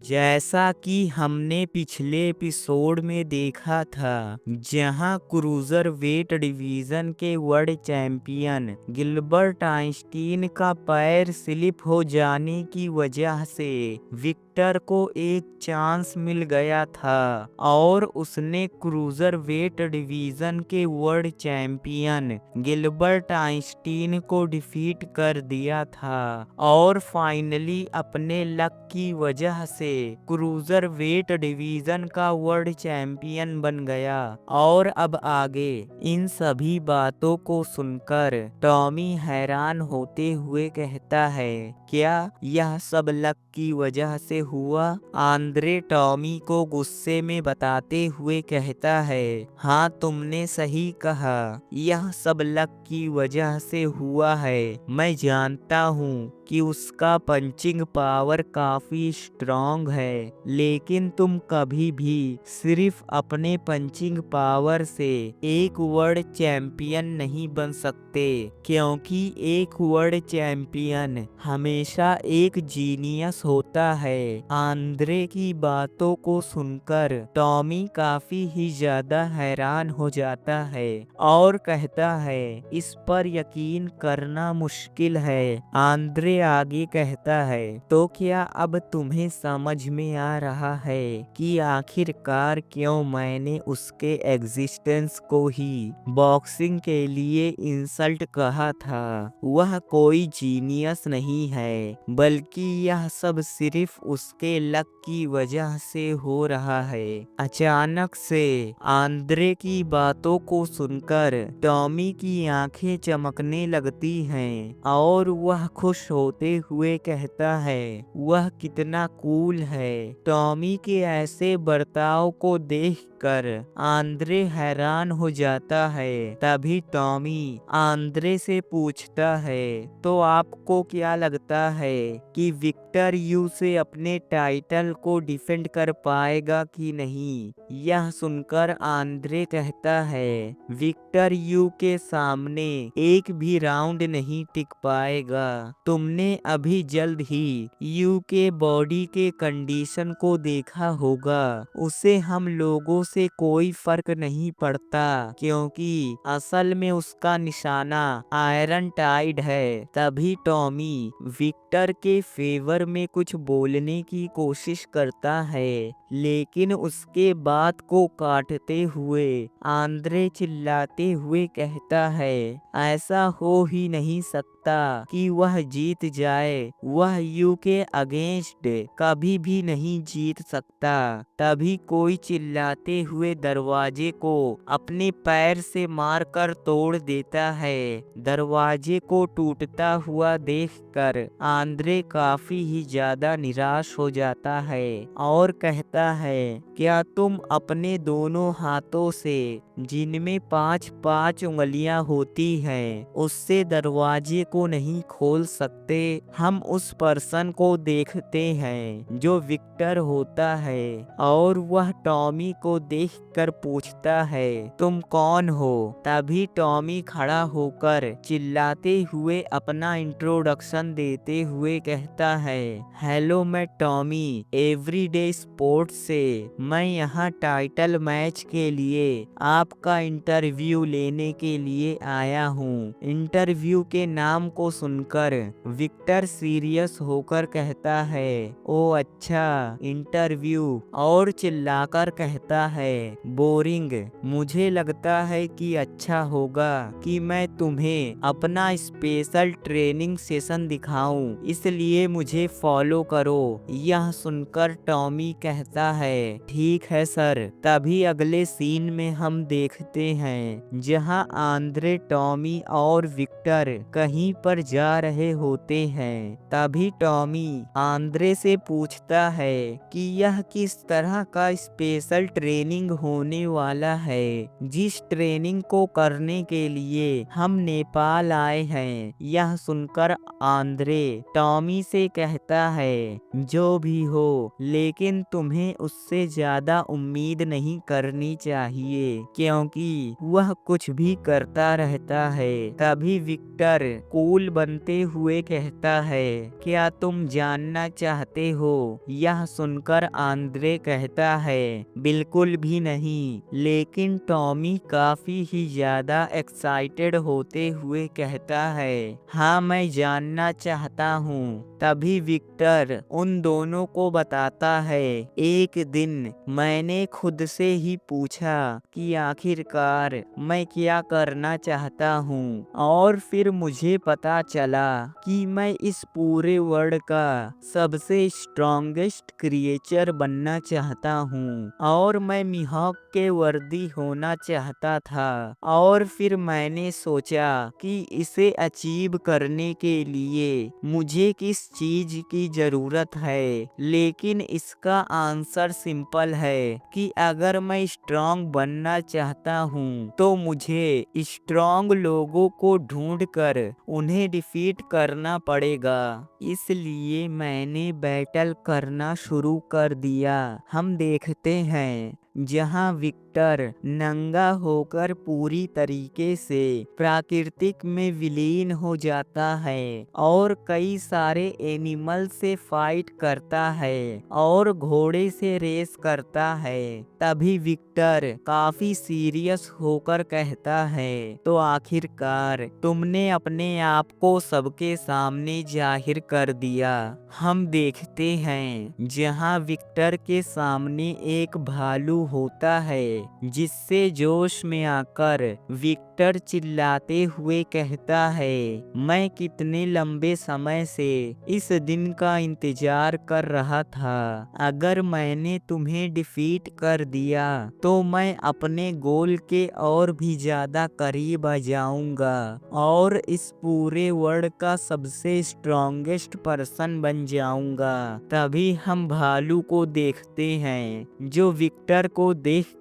जैसा कि हमने पिछले एपिसोड में देखा था, जहां क्रूजर वेट डिवीजन के वर्ल्ड चैंपियन गिलबर्ट आइंस्टीन का पैर स्लिप हो जाने की वजह से विक्टर को एक चांस मिल गया था और उसने क्रूजर वेट डिवीजन के वर्ल्ड चैंपियन गिलबर्ट आइंस्टीन को डिफीट कर दिया था और फाइनली अपने लक की वजह से क्रूजर वेट डिवीजन का वर्ल्ड चैंपियन बन गया। और अब आगे इन सभी बातों को सुनकर टॉमी हैरान होते हुए कहता है, क्या यह सब लक की वजह से हुआ? आंद्रे टॉमी को गुस्से में बताते हुए कहता है, हाँ तुमने सही कहा, यह सब लक की वजह से हुआ है। मैं जानता हूँ कि उसका पंचिंग पावर काफी स्ट्रॉन्ग है, लेकिन तुम कभी भी सिर्फ अपने पंचिंग पावर से एक वर्ल्ड चैंपियन नहीं बन सकते, क्योंकि एक वर्ल्ड चैंपियन हमेशा एक जीनियस होता है। आंद्रे की बातों को सुनकर टॉमी काफी ही ज्यादा हैरान हो जाता है और कहता है, इस पर यकीन करना मुश्किल है। आंद्रे आगे कहता है, तो क्या अब तुम्हें समझ में आ रहा है कि आखिरकार क्यों मैंने उसके एग्जिस्टेंस को ही बॉक्सिंग के लिए इंसल्ट कहा था? वह कोई जीनियस नहीं है, बल्कि यह सब सिर्फ उसके लक की वजह से हो रहा है। अचानक से आंद्रे की बातों को सुनकर टॉमी की आंखें चमकने लगती हैं और वह खुश होते हुए कहता है, वह कितना कूल है। टॉमी के ऐसे बर्ताव को देखकर आंद्रे हैरान हो जाता है। तभी टॉमी आंद्रे से पूछता है, तो आपको क्या लगता है कि विक्टर यू से अपने टाइटल को डिफेंड कर पाएगा कि नहीं? यह सुनकर आंद्रे कहता है, विक्टर यू के सामने एक भी राउंड नहीं टिक पाएगा। तुमने अभी जल्द ही यू के बॉडी के कंडीशन को देखा होगा। उसे हम लोगों से कोई फर्क नहीं पड़ता, क्योंकि असल में उसका निशाना आयरन टाइड है। तभी टॉमी विक्टर के फेवर में कुछ बोलने की कोशिश करता है, लेकिन उसके बात को काटते हुए आंद्रे चिल्लाते हुए कहता है, ऐसा हो ही नहीं सकता कि वह जीत जाए। वह यू के अगेंस्ट कभी भी नहीं जीत सकता। तभी कोई चिल्लाते हुए दरवाजे को अपने पैर से मारकर तोड़ देता है। दरवाजे को टूटता हुआ देखकर आंद्रे काफी ही ज्यादा निराश हो जाता है और कहता है, क्या तुम अपने दोनों हाथों से, जिनमें 5-5 उंगलियां होती हैं, उससे दरवाजे को नहीं खोल सकते? हम उस पर्सन को देखते हैं जो विक्टर होता है और वह टॉमी को देखकर पूछता है, तुम कौन हो? तभी टॉमी खड़ा होकर चिल्लाते हुए अपना इंट्रोडक्शन देते हुए कहता है, हेलो मैं टॉमी एवरीडे स्पोर्ट्स से। मैं यहाँ टाइटल मैच के लिए आपका इंटरव्यू लेने के लिए आया हूँ। इंटरव्यू के नाम को सुनकर विक्टर सीरियस होकर कहता है, ओ अच्छा इंटरव्यू, और चिल्लाकर कहता है, बोरिंग। मुझे लगता है कि अच्छा होगा कि मैं तुम्हें अपना स्पेशल ट्रेनिंग सेशन दिखाऊं, इसलिए मुझे फॉलो करो। यह सुनकर टॉमी कहता है, ठीक है सर। तभी अगले सीन में हम देखते हैं जहां आंद्रे, टॉमी और विक्टर कहीं पर जा रहे होते हैं। तभी टॉमी आंद्रे से पूछता है कि यह किस तरह का स्पेशल ट्रेनिंग होने वाला है, जिस ट्रेनिंग को करने के लिए हम नेपाल आए हैं। यह सुनकर आंद्रे टॉमी से कहता है, जो भी हो, लेकिन तुम्हें उससे ज्यादा उम्मीद नहीं करनी चाहिए क्योंकि वह कुछ भी करता रहता है। तभी विक्टर कूल बनते हुए कहता है, क्या तुम जानना चाहते हो? यह सुनकर आंद्रे कहता है, बिल्कुल भी नहीं। लेकिन टॉमी काफी ही ज्यादा एक्साइटेड होते हुए कहता है, हाँ मैं जानना चाहता हूँ। तभी विक्टर उन दोनों को बताता है, एक दिन मैंने खुद से ही पूछा कि आखिरकार मैं क्या करना चाहता हूँ, और फिर मुझे पता चला कि मैं इस पूरे वर्ल्ड का सबसे स्ट्रॉन्गेस्ट क्रिएचर बनना चाहता हूँ, और मैं मिहॉक के वर्दी होना चाहता था। और फिर मैंने सोचा कि इसे अचीव करने के लिए मुझे किस चीज की जरूरत है, लेकिन इसका आंसर सिंपल है कि अगर मैं स्ट्रॉन्ग बनना चाहता हूँ तो मुझे स्ट्रॉन्ग लोगों को ढूंढकर उन्हें डिफीट करना पड़ेगा। इसलिए मैंने बैटल करना शुरू कर दिया। हम देखते हैं जहां विक्टर नंगा होकर पूरी तरीके से प्राकृतिक में विलीन हो जाता है और कई सारे एनिमल से फाइट करता है और घोड़े से रेस करता है। तभी विक्टर काफी सीरियस होकर कहता है, तो आखिरकार तुमने अपने आप को सबके सामने जाहिर कर दिया। हम देखते हैं जहां विक्टर के सामने एक भालू होता है, जिससे जोश में आकर विक्टर चिल्लाते हुए कहता है, मैं कितने लंबे समय से इस दिन का इंतजार कर रहा था। अगर मैंने तुम्हें डिफीट कर दिया तो मैं अपने गोल के और भी ज्यादा करीब आ जाऊंगा और इस पूरे वर्ल्ड का सबसे स्ट्रॉन्गेस्ट पर्सन बन जाऊंगा। तभी हम भालू को देखते हैं जो विक्टर को देखकर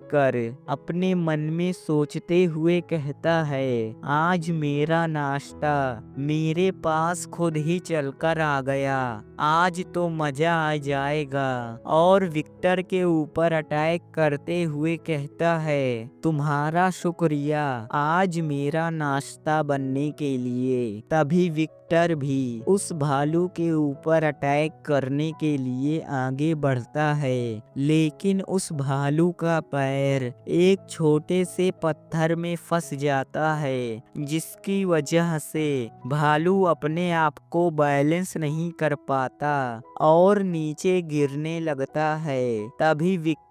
अपने मन में सोचते हुए कहता है, आज मेरा नाश्ता मेरे पास खुद ही चलकर आ गया, आज तो मजा आ जाएगा। और विक्टर के ऊपर अटैक करते हुए कहता है, तुम्हारा शुक्रिया आज मेरा नाश्ता बनने के लिए। तभी विक्टर भी उस भालू के ऊपर अटैक करने के लिए आगे बढ़ता है, लेकिन उस भालू का पैर एक छोटे से पत्थर में फंस जाता है, जिसकी वजह से भालू अपने आप को बैलेंस नहीं कर पाता और नीचे गिरने लगता है। तभी विक्टर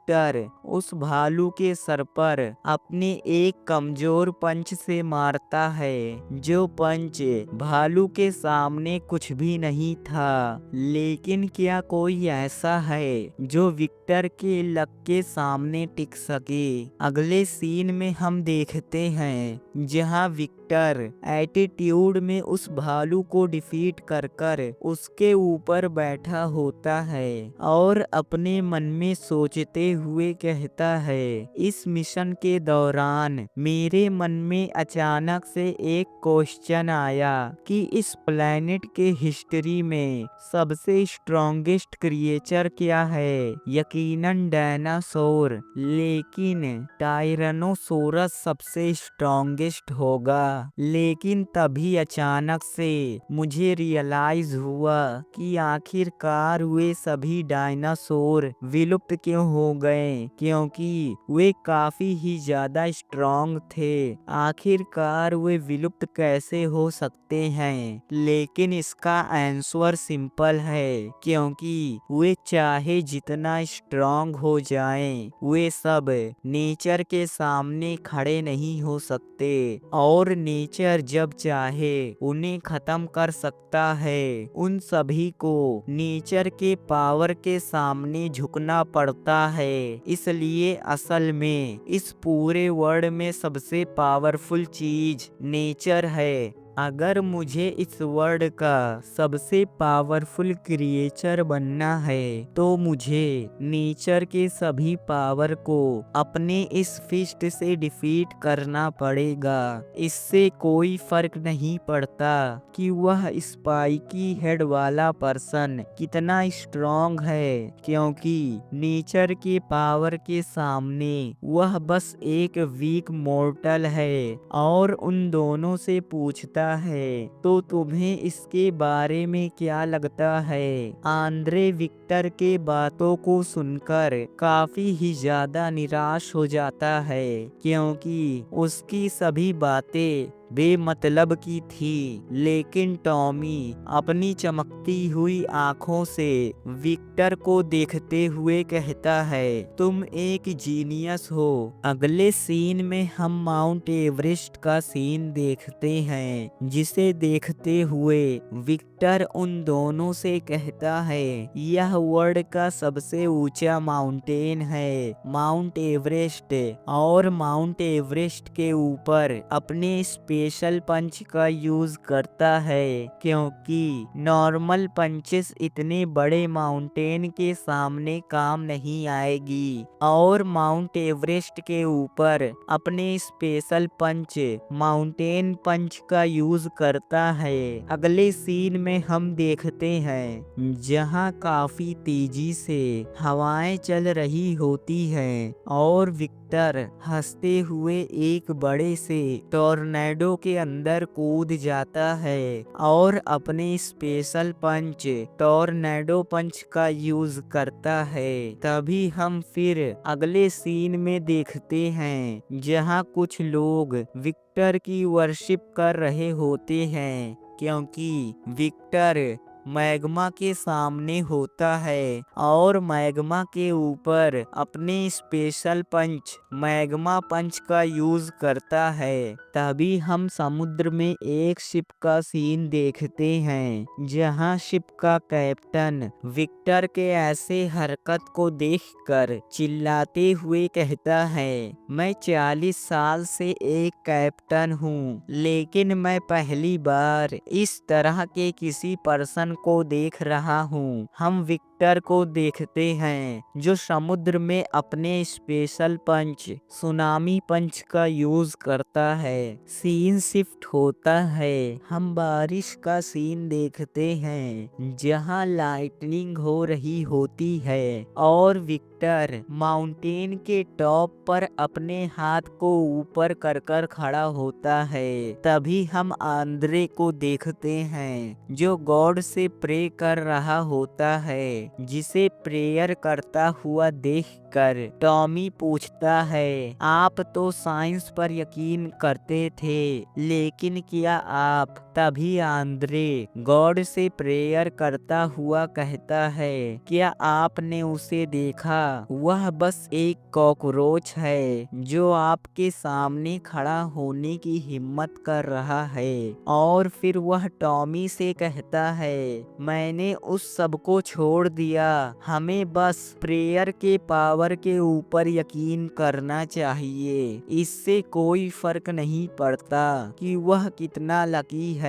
उस भालू के सर पर अपने एक कमजोर पंच से मारता है, जो पंच भालू के सामने कुछ भी नहीं था। लेकिन क्या कोई ऐसा है जो विक्टर के लक के सामने टिक सके? अगले सीन में हम देखते हैं जहां विक्टर एटीट्यूड में उस भालू को डिफीट कर कर उसके ऊपर बैठा होता है और अपने मन में सोचते हुए कहता है, इस मिशन के दौरान मेरे मन में अचानक से एक क्वेश्चन आया कि इस प्लेनेट के हिस्ट्री में सबसे स्ट्रॉन्गेस्ट क्रिएचर क्या है? यकीनन डायनासोर, लेकिन टायरानोसोरस सबसे स्ट्रॉन्गेस्ट होगा। लेकिन तभी अचानक से मुझे रियलाइज हुआ कि आखिरकार वे सभी डायनासोर विलुप्त क्यों हो गए, क्योंकि वे काफी ही ज्यादा स्ट्रॉन्ग थे। आखिरकार वे विलुप्त कैसे हो सकते हैं? लेकिन इसका आंसर सिंपल है, क्योंकि वे चाहे जितना स्ट्रॉन्ग हो जाएं, वे सब नेचर के सामने खड़े नहीं हो सकते और नेचर जब चाहे उन्हें खत्म कर सकता है। उन सभी को नेचर के पावर के सामने झुकना पड़ता है। इसलिए असल में इस पूरे वर्ल्ड में सबसे पावरफुल चीज नेचर है। अगर मुझे इस वर्ल्ड का सबसे पावरफुल क्रिएचर बनना है तो मुझे नेचर के सभी पावर को अपने इस फिस्ट से डिफीट करना पड़ेगा। इससे कोई फर्क नहीं पड़ता कि वह स्पाइकी हेड वाला पर्सन कितना स्ट्रॉन्ग है, क्योंकि नेचर के पावर के सामने वह बस एक वीक मॉर्टल है। और उन दोनों से पूछता है, तो तुम्हें इसके बारे में क्या लगता है? आंद्रे विक्टर के बातों को सुनकर काफी ही ज्यादा निराश हो जाता है, क्योंकि उसकी सभी बातें बेमतलब की थी। लेकिन टॉमी अपनी चमकती हुई आंखों से विक्टर को देखते हुए कहता है, तुम एक जीनियस हो। अगले सीन में हम माउंट एवरेस्ट का सीन देखते हैं, जिसे देखते हुए विक्टर उन दोनों से कहता है, यह वर्ल्ड का सबसे ऊंचा माउंटेन है, माउंट एवरेस्ट। और माउंट एवरेस्ट के ऊपर अपने स्पेशल पंच का यूज करता है, क्योंकि नॉर्मल पंचेस इतने बड़े माउंटेन के सामने काम नहीं आएगी। और माउंट एवरेस्ट के ऊपर अपने स्पेशल पंच माउंटेन पंच का यूज करता है। अगले सीन में हम देखते हैं जहां काफी तेजी से हवाएं चल रही होती हैं और विक्टर हंसते हुए एक बड़े से टॉर्नेडो के अंदर कूद जाता है और अपने स्पेशल पंच टॉर्नेडो पंच का यूज करता है। तभी हम फिर अगले सीन में देखते हैं जहां कुछ लोग विक्टर की वर्शिप कर रहे होते हैं, क्योंकि विक्टर मैग्मा के सामने होता है और मैग्मा के ऊपर अपने स्पेशल पंच मैग्मा पंच का यूज करता है। तभी हम समुद्र में एक शिप का सीन देखते हैं जहां शिप का कैप्टन विक्टर के ऐसे हरकत को देखकर चिल्लाते हुए कहता है, मैं 40 साल से एक कैप्टन हूँ, लेकिन मैं पहली बार इस तरह के किसी पर्सन को देख रहा हूँ। हम विक्टर को देखते हैं जो समुद्र में अपने स्पेशल पंच सुनामी पंच का यूज करता है। सीन शिफ्ट होता है, हम बारिश का सीन देखते हैं जहां लाइटनिंग हो रही होती है और विक्टर माउंटेन के टॉप पर अपने हाथ को ऊपर कर कर खड़ा होता है। तभी हम आंद्रे को देखते हैं जो गॉड से प्रे कर रहा होता है, जिसे प्रेयर करता हुआ देखकर टॉमी पूछता है, आप तो साइंस पर यकीन करते थे, लेकिन क्या आप? तभी आंद्रे गॉड से प्रेयर करता हुआ कहता है, क्या आपने उसे देखा? वह बस एक कॉकरोच है जो आपके सामने खड़ा होने की हिम्मत कर रहा है। और फिर वह टॉमी से कहता है, मैंने उस सब को छोड़ दिया, हमें बस प्रेयर के पावर के ऊपर यकीन करना चाहिए। इससे कोई फर्क नहीं पड़ता कि वह कितना लकी है,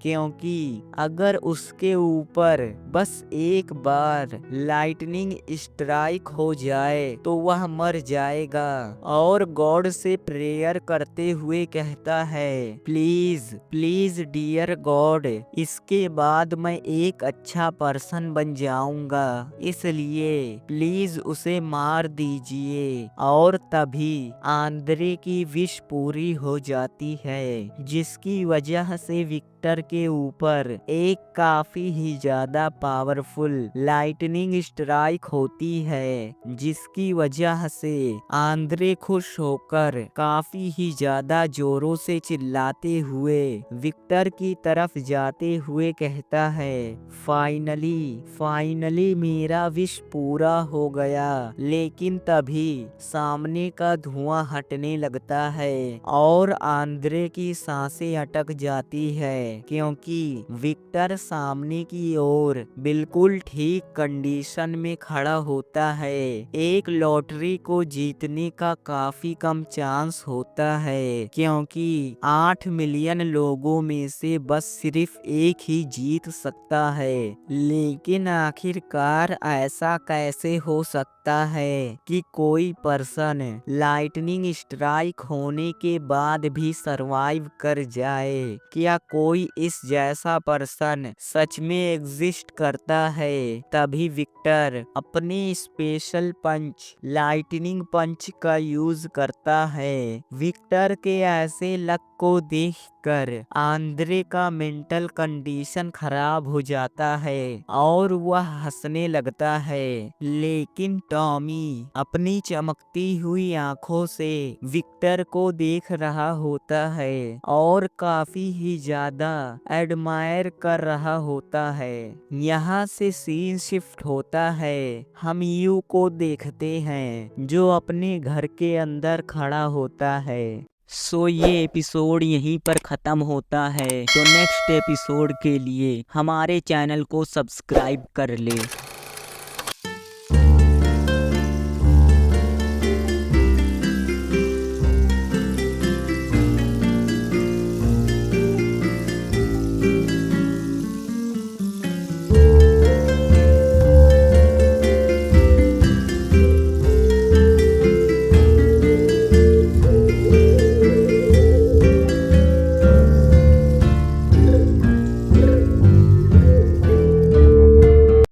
क्योंकि अगर उसके ऊपर बस एक बार लाइटनिंग स्ट्राइक हो जाए तो वह मर जाएगा। और गॉड से प्रेयर करते हुए कहता है, प्लीज प्लीज डियर गॉड, इसके बाद मैं एक अच्छा पर्सन बन जाऊंगा, इसलिए प्लीज उसे मार दीजिए। और तभी आंद्रे की विश पूरी हो जाती है, जिसकी वजह से विक्टर के ऊपर एक काफी ही ज्यादा पावरफुल लाइटनिंग स्ट्राइक होती है, जिसकी वजह से आंद्रे खुश होकर काफी ही ज्यादा जोरों से चिल्लाते हुए विक्टर की तरफ जाते हुए कहता है, फाइनली फाइनली मेरा विश पूरा हो गया। लेकिन तभी सामने का धुआं हटने लगता है और आंद्रे की सांसें अटक जाती है है क्योंकि विक्टर सामने की ओर बिल्कुल ठीक कंडीशन में खड़ा होता है। एक लॉटरी को जीतने का काफी कम चांस होता है क्योंकि 8 मिलियन लोगों में से बस सिर्फ एक ही जीत सकता है। लेकिन आखिरकार ऐसा कैसे हो सकता है कि कोई पर्सन लाइटनिंग स्ट्राइक होने के बाद भी सरवाइव कर जाए? क्या कोई इस जैसा पर्सन सच में एग्जिस्ट करता है? तभी विक्टर अपने स्पेशल पंच लाइटनिंग पंच का यूज करता है। विक्टर के ऐसे लक को देखकर आंद्रे का मेंटल कंडीशन खराब हो जाता है और वह हंसने लगता है। लेकिन टॉमी अपनी चमकती हुई आंखों से विक्टर को देख रहा होता है और काफी ही ज्यादा एडमायर कर रहा होता है। यहाँ से सीन शिफ्ट होता है, हम यू को देखते हैं जो अपने घर के अंदर खड़ा होता है। सो ये एपिसोड यहीं पर ख़त्म होता है। तो नेक्स्ट एपिसोड के लिए हमारे चैनल को सब्सक्राइब कर ले।